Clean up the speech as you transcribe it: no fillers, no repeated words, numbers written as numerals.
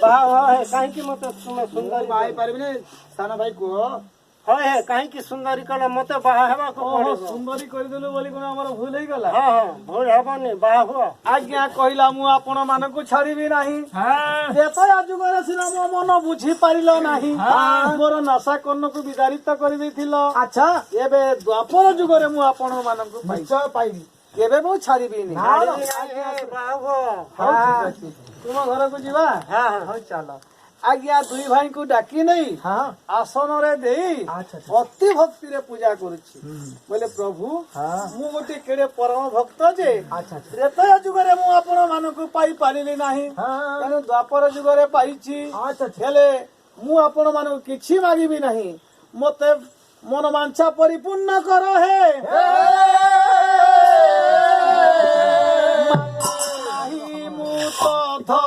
बाहा कहीं मत तुम सुंदरी बाई पारिबे साना भाई को है कहीं सुंदरी कला मत बाहा हेबा को पड़े सुंदरी कर देलु बोली कोन हमर भूल ही गला हां हां भूल हेबनी बाहा हुआ आज्ञा कहिला मु आपण मानकु छाड़ीबी नाही देतो आजुगरे सिना मो मन बुझी पारिलो नाही मोर नशा कर्णकु विदारित करि दैथिलो अच्छा एबे द्वापर जुगरे मु आपण मानकु पैसा पाइबी एबे मु छाड़ीबी नाही बाहा तुम घर को जीवा हां हां चलो आज्ञा दुई भाई को डाकी नहीं आसन रे देई अति भक्ति रे पूजा करुछि बोले प्रभु मु गोटे केड़े परम भक्त जे त्रेता जुगरे मु आपण मानकु पाई पारिली नाही तेनु द्वापर जुगरे पाइछि हेले मु आपण मानकु किछि मागिबी नाही मते मन वांछा परिपूर्ण करो हे नाही मु तो